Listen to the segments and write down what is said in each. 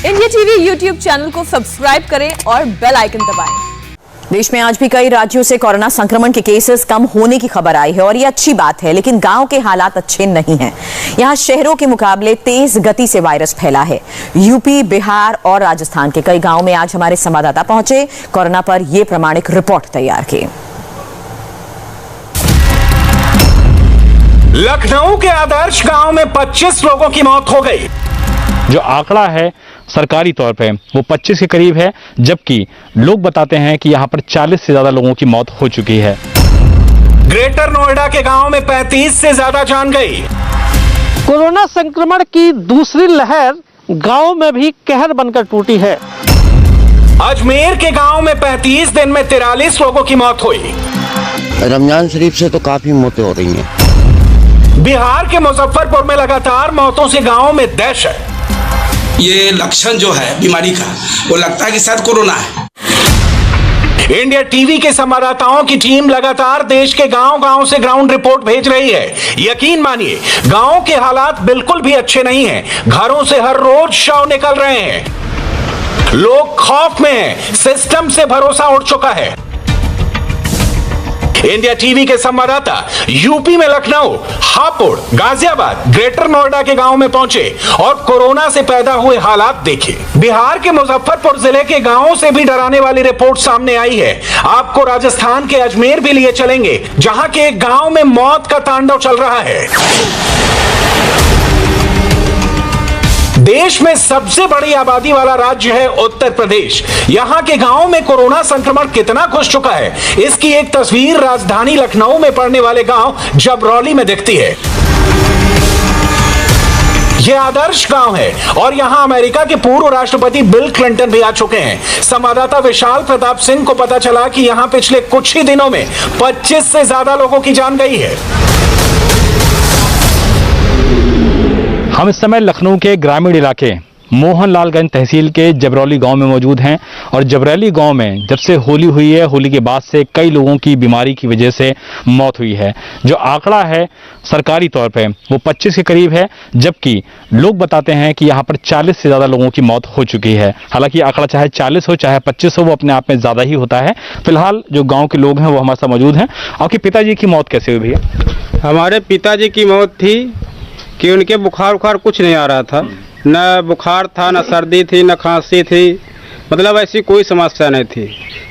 India TV YouTube channel को subscribe करें और बेल आइकन दबाएं। देश में आज भी कई राज्यों से कोरोना संक्रमण के केसेस कम होने की खबर आई है और ये अच्छी बात है, लेकिन गांव के हालात अच्छे नहीं हैं। यहां शहरों के मुकाबले तेज गति से वायरस फैला है। यूपी, बिहार और राजस्थान के कई गांवों में आज हमारे संवाददाता पहुंचे, कोरोना पर यह प्रामाणिक रिपोर्ट तैयार की। लखनऊ के आदर्श गांव में 25 लोगों की मौत हो गई। जो आंकड़ा है सरकारी तौर पे वो 25 के करीब है, जबकि लोग बताते हैं कि यहाँ पर 40 से ज्यादा लोगों की मौत हो चुकी है। ग्रेटर नोएडा के गांव में 35 से ज्यादा जान गई। कोरोना संक्रमण की दूसरी लहर गांव में भी कहर बनकर टूटी है। अजमेर के गांव में 35 दिन में 43 लोगों की मौत हुई। रमजान शरीफ से तो काफी मौतें हो रही हैं। बिहार के मुजफ्फरपुर में लगातार मौतों से गांव में दहशत। ये लक्षण जो है बीमारी का, वो लगता है कि शायद कोरोना है। इंडिया टीवी के संवाददाताओं की टीम लगातार देश के गांव-गांव से ग्राउंड रिपोर्ट भेज रही है। यकीन मानिए, गांव के हालात बिल्कुल भी अच्छे नहीं हैं। घरों से हर रोज शव निकल रहे हैं। लोग खौफ में हैं। सिस्टम से भरोसा उठ चुका है। इंडिया टीवी के संवाददाता यूपी में लखनऊ, हापुड़, गाजियाबाद, ग्रेटर नोएडा के गांव में पहुंचे और कोरोना से पैदा हुए हालात देखे। बिहार के मुजफ्फरपुर जिले के गांवों से भी डराने वाली रिपोर्ट सामने आई है। आपको राजस्थान के अजमेर भी लिए चलेंगे, जहां के एक गांव में मौत का तांडव चल रहा है। देश में सबसे बड़ी आबादी वाला राज्य है उत्तर प्रदेश। यहां के गांवों में कोरोना संक्रमण कितना घुस चुका है, इसकी एक तस्वीर राजधानी लखनऊ में पड़ने वाले गांव जबरौली में दिखती है। यह आदर्श गांव है और यहां अमेरिका के पूर्व राष्ट्रपति बिल क्लिंटन भी आ चुके हैं। संवाददाता विशाल प्रताप सिंह को पता चला कि यहां पिछले कुछ ही दिनों में 25 से ज्यादा लोगों की जान गई है। हम इस समय लखनऊ के ग्रामीण इलाके मोहनलालगंज तहसील के जबरौली गांव में मौजूद हैं और जबरौली गांव में जब से होली हुई है, होली के बाद से कई लोगों की बीमारी की वजह से मौत हुई है। जो आंकड़ा है सरकारी तौर पे वो 25 के करीब है, जबकि लोग बताते हैं कि यहाँ पर 40 से ज़्यादा लोगों की मौत हो चुकी है। हालांकि आंकड़ा चाहे 40 हो चाहे 25 हो, वो अपने आप में ज़्यादा ही होता है। फिलहाल जो गाँव के लोग हैं वो हमारे साथ मौजूद हैं। आपके पिताजी की मौत कैसे हुई भैया? हमारे पिताजी की मौत थी कि उनके बुखार कुछ नहीं आ रहा था। न बुखार था, न सर्दी थी, न खांसी थी, मतलब ऐसी कोई समस्या नहीं थी।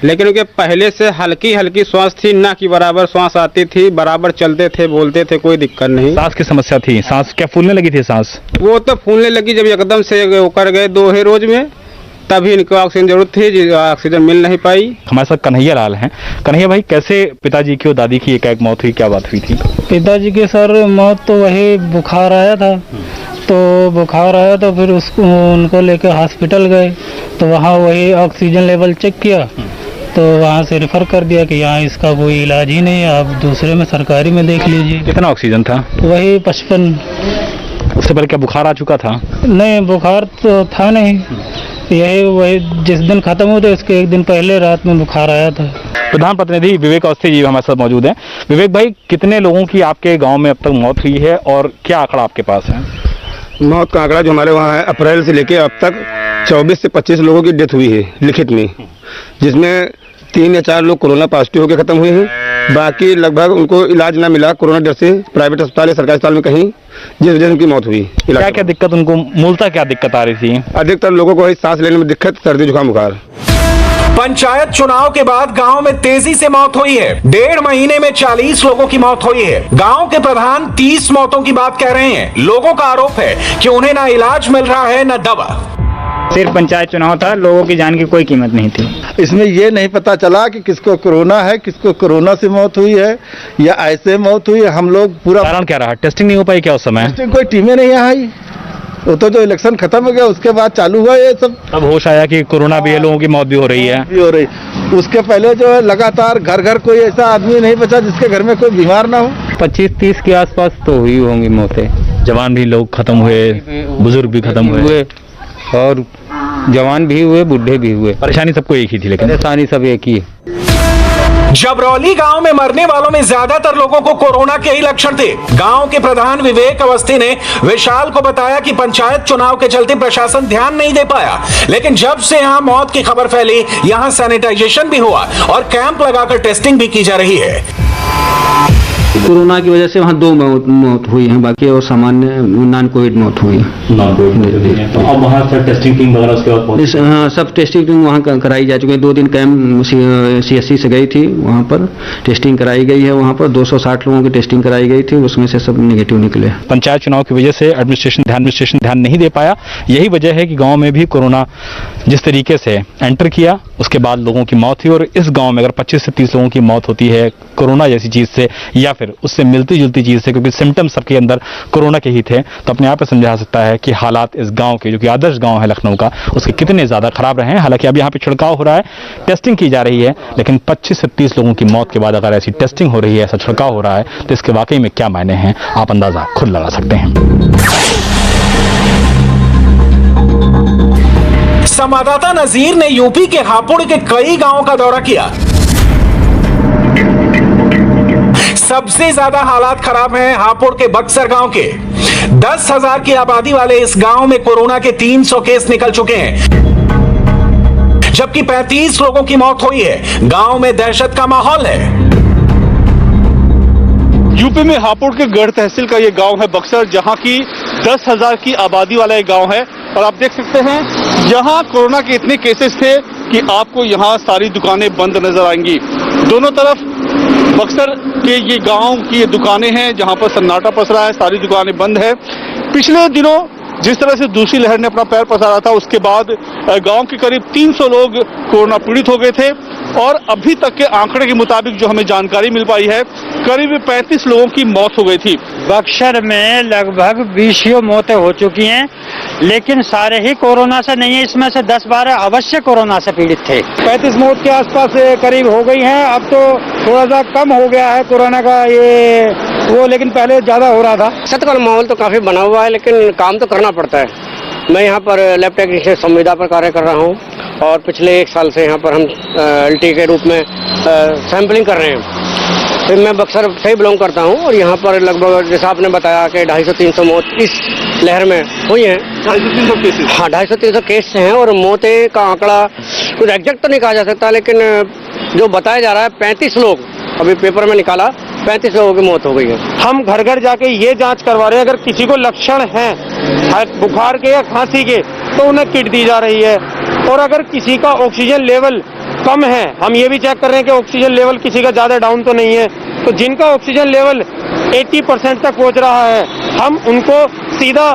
लेकिन उनके पहले से हल्की हल्की श्वास थी, ना कि बराबर श्वास आती थी, बराबर चलते थे, बोलते थे, कोई दिक्कत नहीं। सांस की समस्या थी? सांस क्या फूलने लगी थी सांस? वो तो फूलने लगी जब एकदम से वो कर गए 2 ही रोज में, तभी इनको ऑक्सीजन जरूरत थी, ऑक्सीजन मिल नहीं पाई। हमारे साथ कन्हैया लाल हैं। कन्हैया भाई, कैसे पिताजी की और दादी की एक मौत हुई, क्या बात हुई थी? पिताजी के सर मौत तो वही बुखार आया था, तो बुखार आया तो फिर उसको उनको लेकर हॉस्पिटल गए, तो वहाँ वही ऑक्सीजन लेवल चेक किया, तो वहाँ से रेफर कर दिया कि यहाँ इसका कोई इलाज ही नहीं है, आप दूसरे में सरकारी में देख लीजिए। कितना ऑक्सीजन था? वही 55। उससे पहले क्या बुखार आ चुका था? नहीं, बुखार तो था नहीं, यही वही जिस दिन खत्म हुआ था उसके एक दिन पहले रात में बुखार आया था। प्रधान प्रतिनिधि विवेक अवस्थी जी हमारे साथ मौजूद हैं। विवेक भाई, कितने लोगों की आपके गांव में अब तक मौत हुई है और क्या आंकड़ा आपके पास है? मौत का आंकड़ा जो हमारे वहाँ है, अप्रैल से लेके अब तक 24 से 25 लोगों की डेथ हुई है लिखित में, जिसमें 3 या 4 लोग कोरोना पॉजिटिव होकर खत्म हुए हैं। बाकी लगभग उनको इलाज ना मिला कोरोना डर से, प्राइवेट अस्पताल या सरकारी अस्पताल में कहीं, जिस वजह से उनकी मौत हुई। क्या क्या दिक्कत उनको, मूलतः क्या दिक्कत आ रही थी? अधिकतर लोगों को सांस लेने में दिक्कत, सर्दी जुकाम बुखार। पंचायत चुनाव के बाद गांव में तेजी से मौत हुई है। 1.5 महीने में 40 लोगों की मौत हुई है। गांव के प्रधान 30 मौतों की बात कह रहे हैं। लोगों का आरोप है कि उन्हें ना इलाज मिल रहा है, ना दवा। सिर्फ पंचायत चुनाव था, लोगों की जान की कोई कीमत नहीं थी। इसमें ये नहीं पता चला कि किसको कोरोना है, किसको कोरोना से मौत हुई है या ऐसे मौत हुई है। हम लोग पूरा कारण क्या रहा? टेस्टिंग नहीं हो पाई क्या उस समय? टेस्टिंग कोई टीमें नहीं आई, वो तो जो इलेक्शन खत्म हो गया उसके बाद चालू हुआ ये सब। अब होश आया कि कोरोना भी है, लोगों की मौत भी हो रही है। उसके पहले जो है लगातार घर घर कोई ऐसा आदमी नहीं बचा जिसके घर में कोई बीमार ना हो। 25-30 के आसपास तो हुई होंगी मौतें। जवान भी लोग खत्म हुए, बुजुर्ग भी खत्म हुए और जवान भी हुए, बूढ़े भी हुए। परेशानी सबको एक ही थी, लेकिन परेशानी सब एक ही है। जबरौली गांव में मरने वालों में ज्यादातर लोगों को कोरोना के ही लक्षण थे। गांव के प्रधान विवेक अवस्थी ने विशाल को बताया कि पंचायत चुनाव के चलते प्रशासन ध्यान नहीं दे पाया, लेकिन जब से यहां मौत की खबर फैली, यहां सैनिटाइजेशन भी हुआ और कैंप लगाकर टेस्टिंग भी की जा रही है। कोरोना की वजह से वहाँ 2 मौत हुई है, बाकी और सामान्य नॉन कोविड मौत हुई है। तो अब वहाँ से टेस्टिंग टीम वगैरह उसके बाद हाँ, सब टेस्टिंग टीम वहाँ कराई जा चुकी है। 2 दिन कैंप CSC से गई थी, वहाँ पर टेस्टिंग कराई गई है। वहाँ पर 260 लोगों की टेस्टिंग कराई गई थी, उसमें से सब नेगेटिव निकले। पंचायत चुनाव की वजह से एडमिनिस्ट्रेशन ध्यान नहीं दे पाया। यही वजह है कि गांव में भी कोरोना जिस तरीके से एंटर किया, उसके बाद लोगों की मौत हुई। और इस गांव में अगर 25 से 30 लोगों की मौत होती है कोरोना जैसी चीज से या फिर उससे मिलती जुलती चीज से, क्योंकि सिम्टम्स सबके अंदर कोरोना के ही थे, तो अपने आप पे समझा सकता है कि हालात इस गांव के, जो कि आदर्श गांव है लखनऊ का, उसके कितने ज्यादा खराब रहे हैं। हालांकि अब यहाँ पे छिड़काव हो रहा है, टेस्टिंग की जा रही है, लेकिन 25 से 30 लोगों की मौत के बाद अगर ऐसी टेस्टिंग हो रही है, ऐसा छिड़काव हो रहा है, तो इसके वाकई में क्या मायने हैं, आप अंदाजा खुद लगा सकते हैं। संवाददाता नजीर ने यूपी के हापुड़ के कई गांवों का दौरा किया। सबसे ज्यादा हालात खराब हैं हापुड़ के बक्सर गांव के। 10,000 की आबादी वाले इस गांव में कोरोना के 300 केस निकल चुके हैं, जबकि 35 लोगों की मौत हुई है। गांव में दहशत का माहौल है। यूपी में हापुड़ के गढ़ तहसील का ये गांव है बक्सर, जहां की 10,000 की आबादी वाला एक गांव है। और आप देख सकते हैं यहाँ कोरोना के इतने केसेस थे कि आपको यहाँ सारी दुकानें बंद नजर आएंगी। दोनों तरफ बक्सर के ये गांव की ये दुकानें हैं जहां पर सन्नाटा पसरा है, सारी दुकानें बंद है। पिछले दिनों जिस तरह से दूसरी लहर ने अपना पैर पसारा था, उसके बाद गांव के करीब 300 लोग कोरोना पीड़ित हो गए थे। और अभी तक के आंकड़े के मुताबिक जो हमें जानकारी मिल पाई है, करीब 35 लोगों की मौत हो गई थी। बक्सर में लगभग 20 मौतें हो चुकी हैं, लेकिन सारे ही कोरोना से नहीं है। इसमें से 10-12 अवश्य कोरोना से पीड़ित थे। 35 मौत के आसपास करीब हो गई हैं। अब तो थोड़ा सा कम हो गया है कोरोना का वो, लेकिन पहले ज्यादा हो रहा था। सत्य का माहौल तो काफी बना हुआ है, लेकिन काम तो करना पड़ता है। मैं यहाँ पर लैब टेक्नीशियन संविदा पर कार्य कर रहा हूँ और पिछले 1 साल से यहाँ पर हम LT के रूप में सैंपलिंग कर रहे हैं। फिर मैं बक्सर से ही बिलोंग करता हूँ और यहाँ पर लगभग जैसा आपने बताया कि 250-300 मौत इस लहर में हुई हैं। 250-300 केसेस? हाँ, 250-300 केस हैं। और मौतें का आंकड़ा कुछ एग्जैक्ट तो नहीं कहा जा सकता, लेकिन जो बताया जा रहा है 35 लोग, अभी पेपर में निकाला 35 लोगों की मौत हो गई है। हम घर घर जाके ये जांच करवा रहे हैं, अगर किसी को लक्षण हैं बुखार के या खांसी के तो उन्हें किट दी जा रही है। और अगर किसी का ऑक्सीजन लेवल कम है, हम ये भी चेक कर रहे हैं कि ऑक्सीजन लेवल किसी का ज्यादा डाउन तो नहीं है। तो जिनका ऑक्सीजन लेवल 80% तक पहुंच रहा है, हम उनको सीधा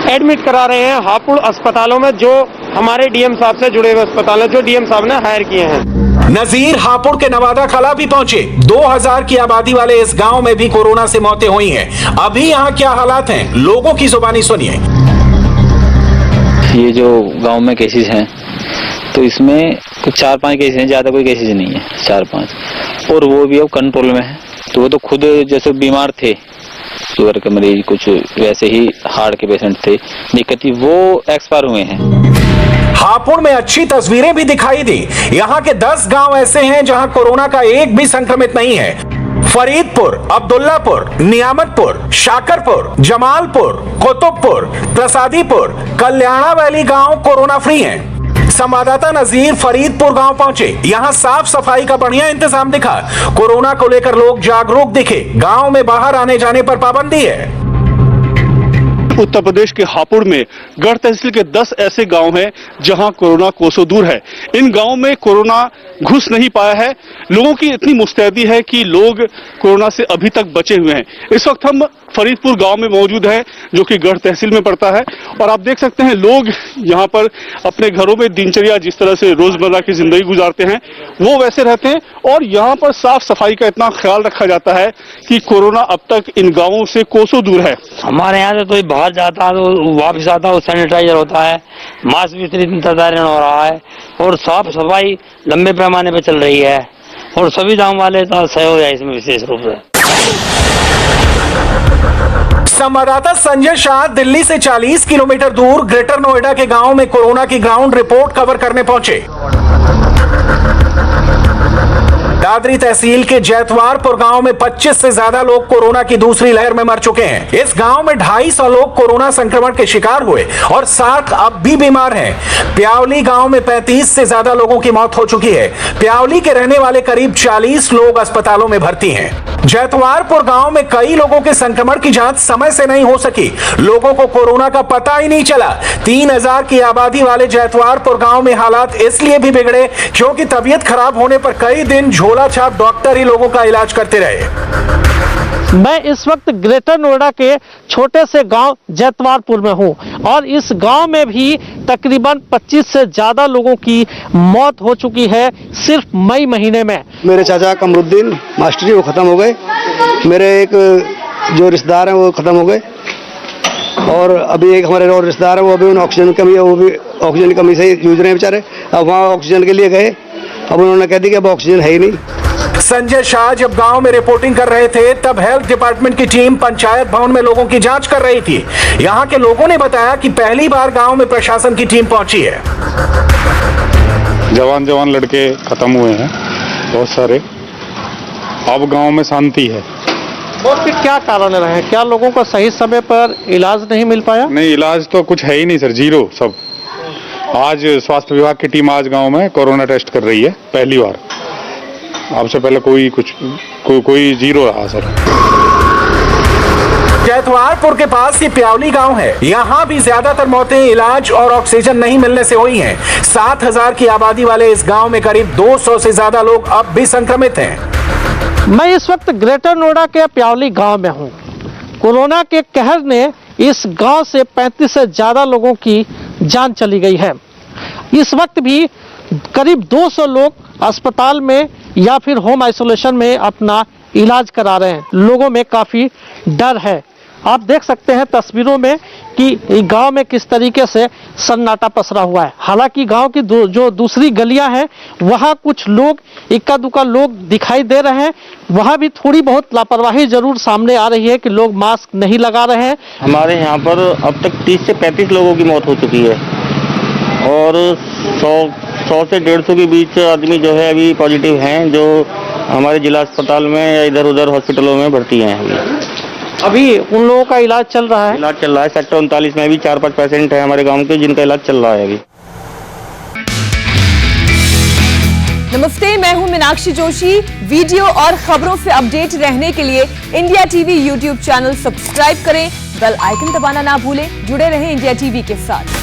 एडमिट करा रहे हैं हापुड़ अस्पतालों में, जो हमारे DM साहब से जुड़े हुए अस्पताल हैं, जो DM साहब ने हायर किए हैं। नजीर हापुड़ के नवादा कला भी पहुंचे। 2000 की आबादी वाले इस गांव में भी कोरोना से मौतें हुई हैं। अभी यहाँ क्या हालात हैं, लोगों की जुबानी सुनिए। ये जो गांव में केसेस हैं, तो इसमें कुछ 4-5 केसेस हैं, ज्यादा कोई केसेस नहीं है, 4-5, और वो भी अब कंट्रोल में है। तो वो तो खुद जैसे बीमार थे, शुगर के मरीज, कुछ वैसे ही हार्ट के पेशेंट थे, दिक्कत थी, वो एक्सपायर हुए हैं। हापुड़ में अच्छी तस्वीरें भी दिखाई दी। यहाँ के 10 गांव ऐसे हैं जहां कोरोना का एक भी संक्रमित नहीं है। फरीदपुर, अब्दुल्लापुर, नियामतपुर, शाकरपुर, जमालपुर, कुतुबपुर, प्रसादीपुर, कल्याणा वैली गांव कोरोना फ्री हैं। संवाददाता नजीर फरीदपुर गांव पहुंचे। यहां साफ सफाई का बढ़िया इंतजाम दिखा। कोरोना को लेकर लोग जागरूक दिखे। गांव में बाहर आने जाने पर पाबंदी है। उत्तर प्रदेश के हापुड़ में गढ़ तहसील के 10 ऐसे गांव हैं जहां कोरोना कोसों दूर है। इन गांवों में कोरोना घुस नहीं पाया है। लोगों की इतनी मुस्तैदी है कि लोग कोरोना से अभी तक बचे हुए हैं। इस वक्त हम फरीदपुर गांव में मौजूद हैं, जो कि गढ़ तहसील में पड़ता है, और आप देख सकते हैं लोग यहां पर अपने घरों में दिनचर्या जिस तरह से रोजमर्रा की जिंदगी गुजारते हैं वो वैसे रहते हैं। और यहाँ पर साफ सफाई का इतना ख्याल रखा जाता है कि कोरोना अब तक इन गाँवों से कोसों दूर है। हमारे यहाँ से तो बाहर जाता है तो वापस आता है, सैनिटाइजर होता है, मास्क वितरित इंतजाम हो रहा है, और साफ सफाई लंबे पैमाने पर चल रही है, और सभी गाँव वाले तो सहयोग है इसमें विशेष रूप से। संवाददाता संजय शाह दिल्ली से 40 किलोमीटर दूर ग्रेटर नोएडा के गांव में कोरोना की ग्राउंड रिपोर्ट कवर करने पहुंचे। दादरी तहसील के जैतवारपुर गांव में 25 से ज्यादा लोग कोरोना की दूसरी लहर में मर चुके हैं। इस गांव में 250 लोग कोरोना संक्रमण के शिकार हुए और 60 अब भी बीमार हैं। प्यावली गांव में 35 से ज्यादा लोगों की मौत हो चुकी है। प्यावली के रहने वाले करीब 40 लोग अस्पतालों में भर्ती हैं। जैतवारपुर गांव में कई लोगों के संक्रमण की जांच समय से नहीं हो सकी। लोगों को कोरोना का पता ही नहीं चला। 3000 की आबादी वाले जैतवारपुर गांव में हालात इसलिए भी बिगड़े क्योंकि तबीयत खराब होने पर कई दिन झोला छाप डॉक्टर ही लोगों का इलाज करते रहे। मैं इस वक्त ग्रेटर नोएडा के छोटे से गांव जैतवारपुर में हूं और इस गांव में भी तकरीबन 25 से ज्यादा लोगों की मौत हो चुकी है सिर्फ मई महीने में। मेरे चाचा कमरुद्दीन मास्टर जी वो खत्म हो गए, मेरे एक जो रिश्तेदार हैं वो खत्म हो गए और अभी एक हमारे और रिश्तेदार हैं वो अभी उन्हें ऑक्सीजन की कमी है, वो भी ऑक्सीजन की कमी से जूझ रहे हैं बेचारे। अब वहाँ ऑक्सीजन के लिए गए, अब उन्होंने कह दी कि अब ऑक्सीजन है ही नहीं। संजय शाह जब गांव में रिपोर्टिंग कर रहे थे तब हेल्थ डिपार्टमेंट की टीम पंचायत भवन में लोगों की जांच कर रही थी। यहां के लोगों ने बताया कि पहली बार गांव में प्रशासन की टीम पहुंची है। जवान लड़के खत्म हुए हैं बहुत सारे, अब गांव में शांति है। और फिर क्या कारण रहे? क्या लोगों को सही समय पर इलाज नहीं मिल पाया? नहीं, इलाज तो कुछ है ही नहीं सर, जीरो सब। आज स्वास्थ्य विभाग की टीम आज गांव में कोरोना टेस्ट कर रही है पहली बार। आपसे पहले कोई जीरो रहा सर। जैतवारपुर के पास ये प्यावली गांव है। यहाँ भी ज्यादातर मौतें इलाज और ऑक्सीजन नहीं मिलने से हुई हैं। 7000 की आबादी वाले इस गांव में करीब 200 से ज्यादा लोग अब भी संक्रमित हैं। मैं इस वक्त ग्रेटर नोएडा के प्यावली गांव में हूं। कोरोना के कहर ने इस गांव से 35 से ज्यादा लोगों की जान चली गई है। इस वक्त भी करीब 200 लोग अस्पताल में या फिर होम आइसोलेशन में अपना इलाज करा रहे हैं। लोगों में काफी डर है। आप देख सकते हैं तस्वीरों में कि गांव में किस तरीके से सन्नाटा पसरा हुआ है। हालांकि गांव की जो दूसरी गलियां हैं वहां कुछ लोग, इक्का दुक्का लोग दिखाई दे रहे हैं। वहां भी थोड़ी बहुत लापरवाही जरूर सामने आ रही है कि लोग मास्क नहीं लगा रहे हैं। हमारे यहाँ पर अब तक 30 से 35 लोगों की मौत हो चुकी है और 100 से 150 के बीच आदमी जो है अभी पॉजिटिव हैं, जो हमारे जिला अस्पताल में या इधर उधर हॉस्पिटलों में भर्ती हैं। अभी उन लोगों का इलाज चल रहा है। इलाज चल रहा है। सेक्टर 39 में भी 4-5 पेशेंट है हमारे गांव के जिनका इलाज चल रहा है अभी। नमस्ते, मैं हूं मीनाक्षी जोशी। वीडियो और खबरों से अपडेट रहने के लिए India TV YouTube channel subscribe करें, बेल आइकन दबाना ना भूलें। जुड़े रहें इंडिया टीवी के साथ।